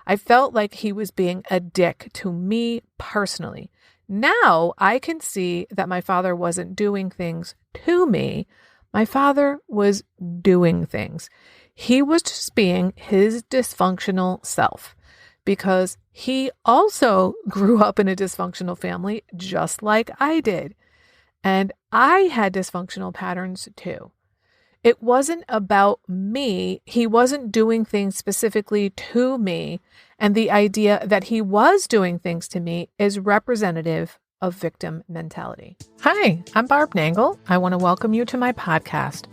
I felt like he was being a dick to me personally. Now I can see that my father wasn't doing things to me. My father was doing things. He was just being his dysfunctional self because he also grew up in a dysfunctional family just like I did. And I had dysfunctional patterns too. It wasn't about me. He wasn't doing things specifically to me. And the idea that he was doing things to me is representative of victim mentality. Hi, I'm Barb Nangle. I want to welcome you to my podcast,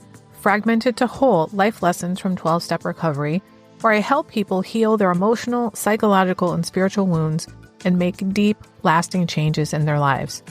Fragmented to Whole Life Lessons from 12-Step Recovery, where I help people heal their emotional, psychological, and spiritual wounds and make deep, lasting changes in their lives.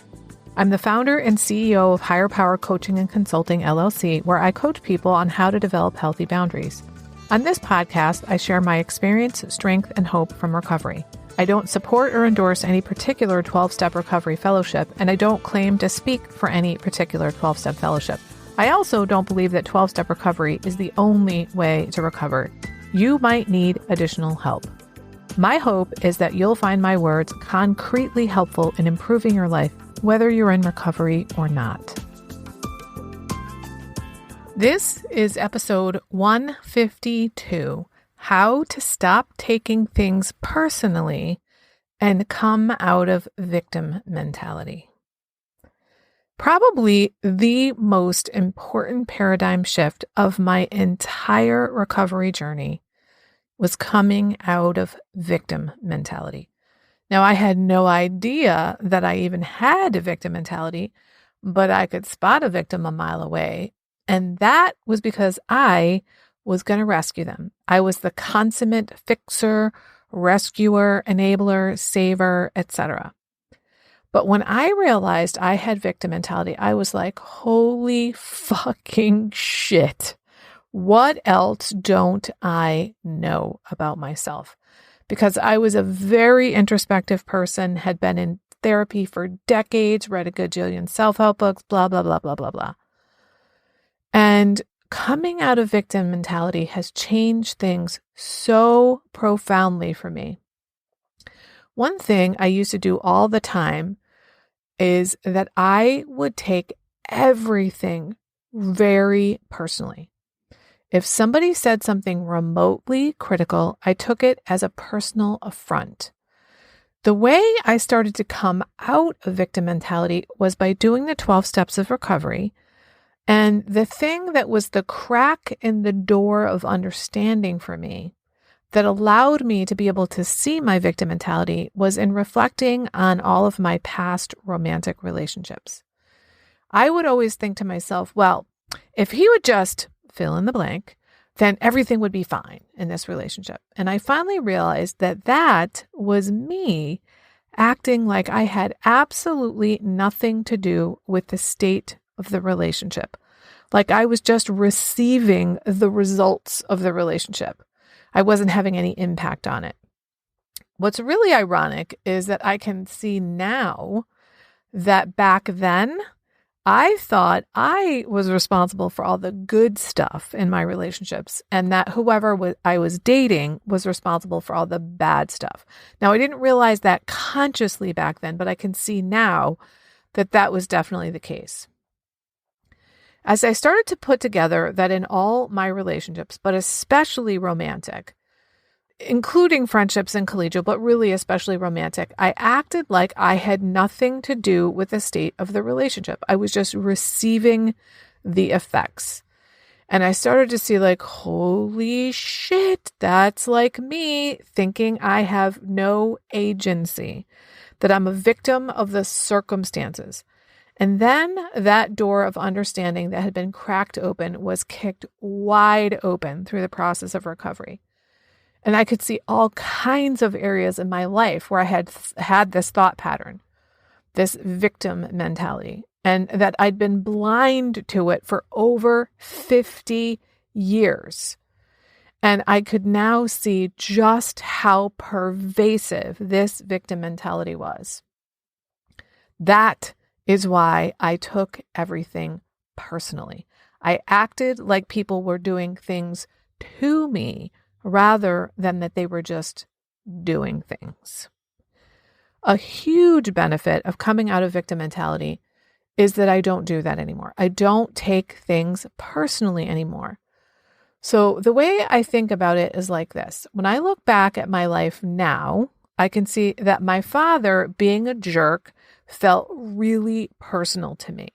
I'm the founder and CEO of Higher Power Coaching and Consulting, LLC, where I coach people on how to develop healthy boundaries. On this podcast, I share my experience, strength, and hope from recovery. I don't support or endorse any particular 12-step recovery fellowship, and I don't claim to speak for any particular 12-step fellowship. I also don't believe that 12-step recovery is the only way to recover. You might need additional help. My hope is that you'll find my words concretely helpful in improving your life, whether you're in recovery or not. This is episode 152, How to Stop Taking Things Personally and Come Out of Victim Mentality. Probably the most important paradigm shift of my entire recovery journey was coming out of victim mentality. Now, I had no idea that I even had a victim mentality, but I could spot a victim a mile away. And that was because I was going to rescue them. I was the consummate fixer, rescuer, enabler, saver, etc. But when I realized I had victim mentality, I was like, holy fucking shit. What else don't I know about myself? Because I was a very introspective person, had been in therapy for decades, read a gajillion self-help books, blah, blah, blah, blah, blah, blah. And coming out of victim mentality has changed things so profoundly for me. One thing I used to do all the time is that I would take everything very personally. If somebody said something remotely critical, I took it as a personal affront. The way I started to come out of victim mentality was by doing the 12 steps of recovery. And the thing that was the crack in the door of understanding for me that allowed me to be able to see my victim mentality was in reflecting on all of my past romantic relationships. I would always think to myself, well, if he would just fill in the blank, then everything would be fine in this relationship. And I finally realized that that was me acting like I had absolutely nothing to do with the state of the relationship. Like I was just receiving the results of the relationship. I wasn't having any impact on it. What's really ironic is that I can see now that back then, I thought I was responsible for all the good stuff in my relationships and that whoever I was dating was responsible for all the bad stuff. Now, I didn't realize that consciously back then, but I can see now that that was definitely the case. As I started to put together that in all my relationships, but especially romantic, including friendships and collegial, but really especially romantic, I acted like I had nothing to do with the state of the relationship. I was just receiving the effects. And I started to see like, holy shit, that's like me thinking I have no agency, that I'm a victim of the circumstances. And then that door of understanding that had been cracked open was kicked wide open through the process of recovery. And I could see all kinds of areas in my life where I had this thought pattern, this victim mentality, and that I'd been blind to it for over 50 years. And I could now see just how pervasive this victim mentality was. That is why I took everything personally. I acted like people were doing things to me rather than that they were just doing things. A huge benefit of coming out of victim mentality is that I don't do that anymore. I don't take things personally anymore. So the way I think about it is like this. When I look back at my life now, I can see that my father being a jerk felt really personal to me.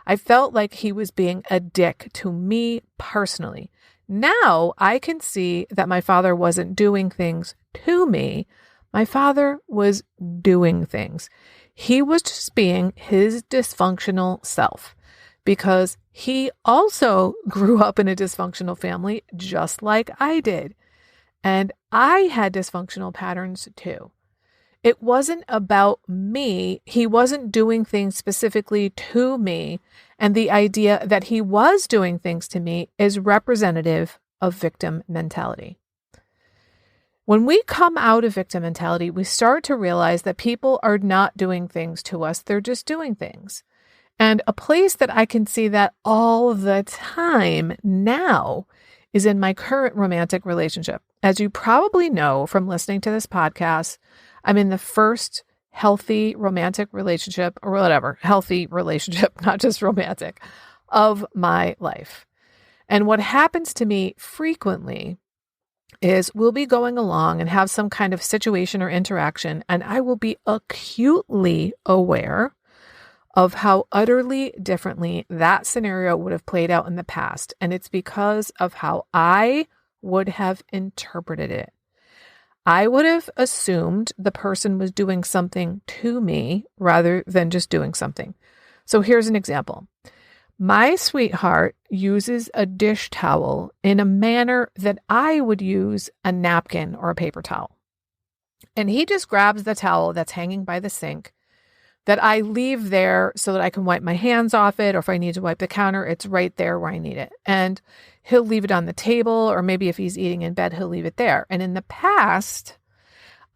I felt like he was being a dick to me personally. Now I can see that my father wasn't doing things to me. My father was doing things. He was just being his dysfunctional self because he also grew up in a dysfunctional family just like I did. And I had dysfunctional patterns too. It wasn't about me. He wasn't doing things specifically to me. And the idea that he was doing things to me is representative of victim mentality. When we come out of victim mentality, we start to realize that people are not doing things to us. They're just doing things. And a place that I can see that all the time now is in my current romantic relationship. As you probably know from listening to this podcast, I'm in the first healthy romantic relationship or whatever, healthy relationship, not just romantic, of my life. And what happens to me frequently is we'll be going along and have some kind of situation or interaction, and I will be acutely aware of how utterly differently that scenario would have played out in the past. And it's because of how I would have interpreted it. I would have assumed the person was doing something to me rather than just doing something. So here's an example. My sweetheart uses a dish towel in a manner that I would use a napkin or a paper towel. And he just grabs the towel that's hanging by the sink that I leave there so that I can wipe my hands off it, or if I need to wipe the counter, it's right there where I need it. And he'll leave it on the table, or maybe if he's eating in bed, he'll leave it there. And in the past,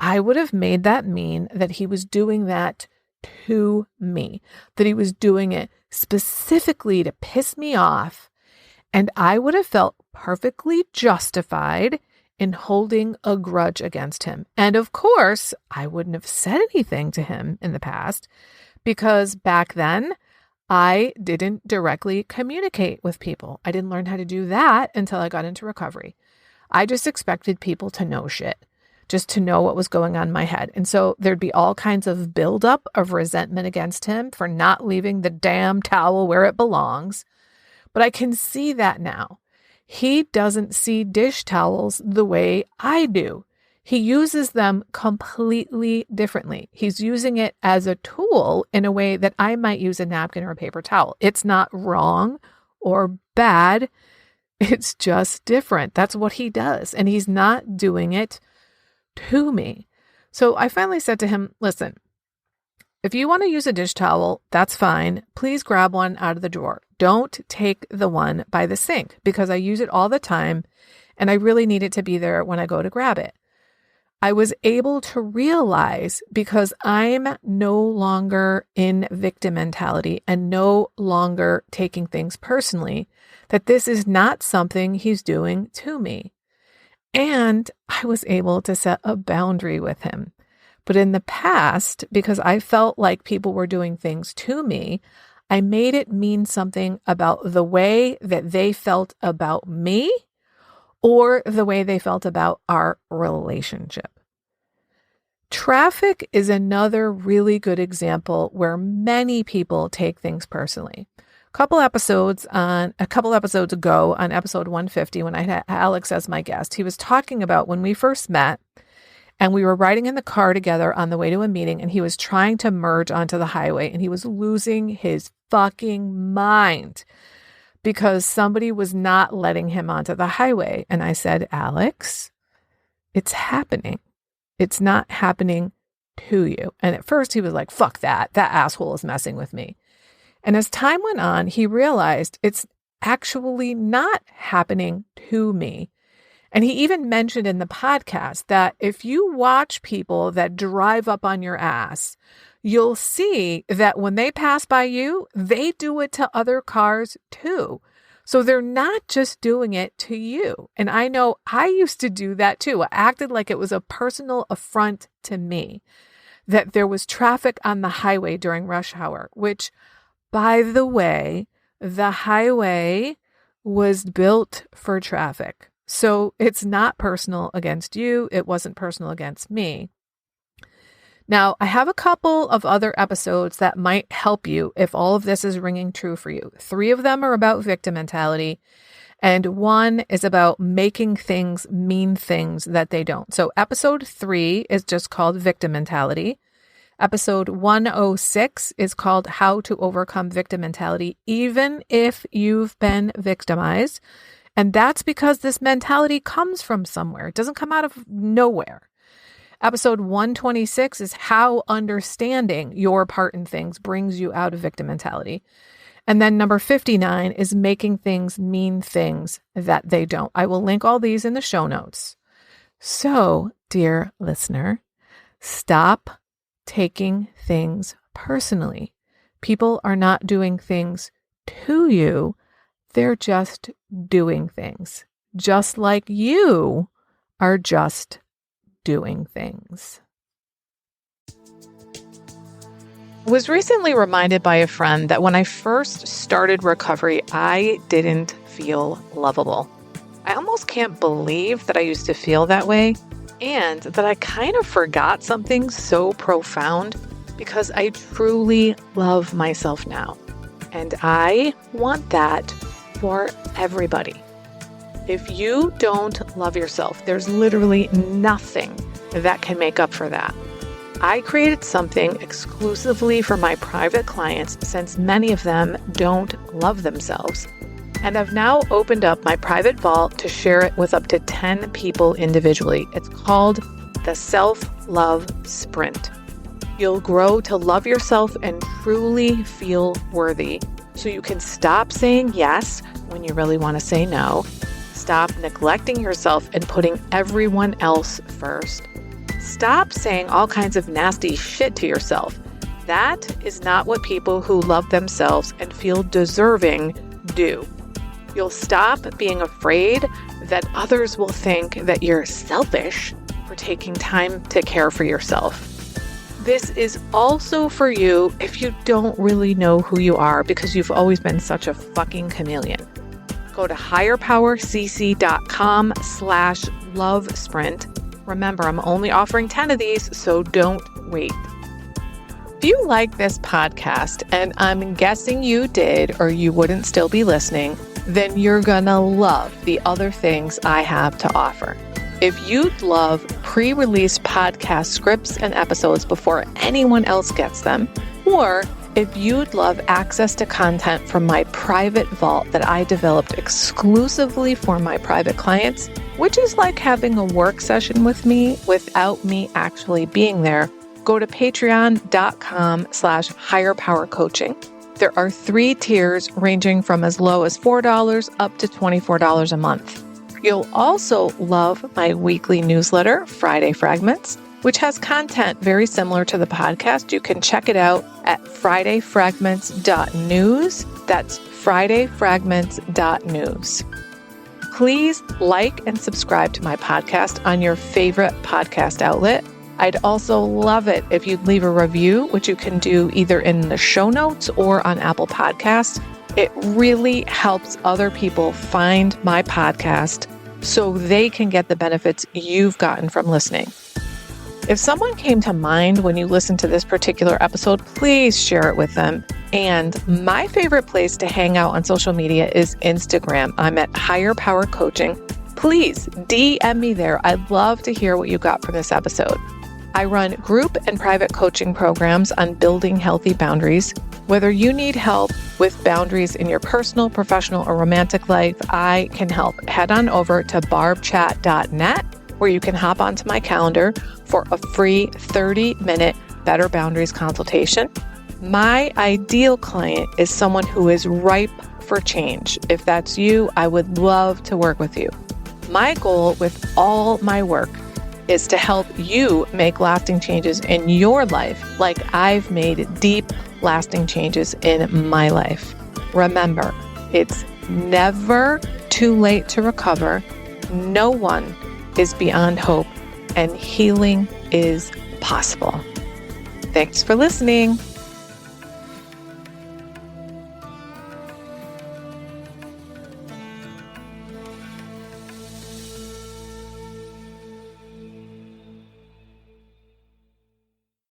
I would have made that mean that he was doing that to me, that he was doing it specifically to piss me off. And I would have felt perfectly justified in holding a grudge against him. And of course, I wouldn't have said anything to him in the past because back then I didn't directly communicate with people. I didn't learn how to do that until I got into recovery. I just expected people to know shit, just to know what was going on in my head. And so there'd be all kinds of buildup of resentment against him for not leaving the damn towel where it belongs. But I can see that now. He doesn't see dish towels the way I do. He uses them completely differently. He's using it as a tool in a way that I might use a napkin or a paper towel. It's not wrong or bad. It's just different. That's what he does. And he's not doing it to me. So I finally said to him, listen, if you want to use a dish towel, that's fine. Please grab one out of the drawer. Don't take the one by the sink because I use it all the time and I really need it to be there when I go to grab it. I was able to realize because I'm no longer in victim mentality and no longer taking things personally, that this is not something he's doing to me. And I was able to set a boundary with him. But in the past, because I felt like people were doing things to me, I made it mean something about the way that they felt about me or the way they felt about our relationship. Traffic is another really good example where many people take things personally. A couple episodes ago on episode 150, when I had Alex as my guest, he was talking about when we first met and we were riding in the car together on the way to a meeting and he was trying to merge onto the highway and he was losing his fucking mind because somebody was not letting him onto the highway. And I said, Alex, it's happening. It's not happening to you. And at first he was like, fuck that. That asshole is messing with me. And as time went on, he realized it's actually not happening to me. And he even mentioned in the podcast that if you watch people that drive up on your ass, you'll see that when they pass by you, they do it to other cars too. So they're not just doing it to you. And I know I used to do that too. I acted like it was a personal affront to me that there was traffic on the highway during rush hour, which, by the way, the highway was built for traffic. So it's not personal against you. It wasn't personal against me. Now, I have a couple of other episodes that might help you if all of this is ringing true for you. 3 of them are about victim mentality, and 1 is about making things mean things that they don't. So episode 3 is just called Victim Mentality. Episode 106 is called How to Overcome Victim Mentality, even if you've been victimized. And that's because this mentality comes from somewhere. It doesn't come out of nowhere. Episode 126 is how understanding your part in things brings you out of victim mentality. And then number 59 is making things mean things that they don't. I will link all these in the show notes. So, dear listener, stop taking things personally. People are not doing things to you. They're just doing things, just like you are just doing things. I was recently reminded by a friend that when I first started recovery, I didn't feel lovable. I almost can't believe that I used to feel that way, and that I kind of forgot something so profound, because I truly love myself now. And I want that for everybody. If you don't love yourself, there's literally nothing that can make up for that. I created something exclusively for my private clients, since many of them don't love themselves. And I've now opened up my private vault to share it with up to 10 people individually. It's called the Self-Love Sprint. You'll grow to love yourself and truly feel worthy, so you can stop saying yes when you really want to say no. Stop neglecting yourself and putting everyone else first. Stop saying all kinds of nasty shit to yourself. That is not what people who love themselves and feel deserving do. You'll stop being afraid that others will think that you're selfish for taking time to care for yourself. This is also for you if you don't really know who you are because you've always been such a fucking chameleon. Go to higherpowercc.com/love sprint. Remember, I'm only offering 10 of these, so don't wait. If you like this podcast, and I'm guessing you did or you wouldn't still be listening, then you're gonna love the other things I have to offer. If you'd love pre-release podcast scripts and episodes before anyone else gets them, or if you'd love access to content from my private vault that I developed exclusively for my private clients, which is like having a work session with me without me actually being there, go to patreon.com/higherpowercoaching. There are 3 tiers ranging from as low as $4 up to $24 a month. You'll also love my weekly newsletter, Friday Fragments, which has content very similar to the podcast. You can check it out at fridayfragments.news. That's fridayfragments.news. Please like and subscribe to my podcast on your favorite podcast outlet. I'd also love it if you'd leave a review, which you can do either in the show notes or on Apple Podcasts. It really helps other people find my podcast so they can get the benefits you've gotten from listening. If someone came to mind when you listened to this particular episode, please share it with them. And my favorite place to hang out on social media is Instagram. I'm at Higher Power Coaching. Please DM me there. I'd love to hear what you got from this episode. I run group and private coaching programs on building healthy boundaries. Whether you need help with boundaries in your personal, professional, or romantic life, I can help. Head on over to barbchat.net, where you can hop onto my calendar for a free 30-minute Better Boundaries consultation. My ideal client is someone who is ripe for change. If that's you, I would love to work with you. My goal with all my work is to help you make lasting changes in your life like I've made deep, lasting changes in my life. Remember, it's never too late to recover. No one is beyond hope, and healing is possible. Thanks for listening.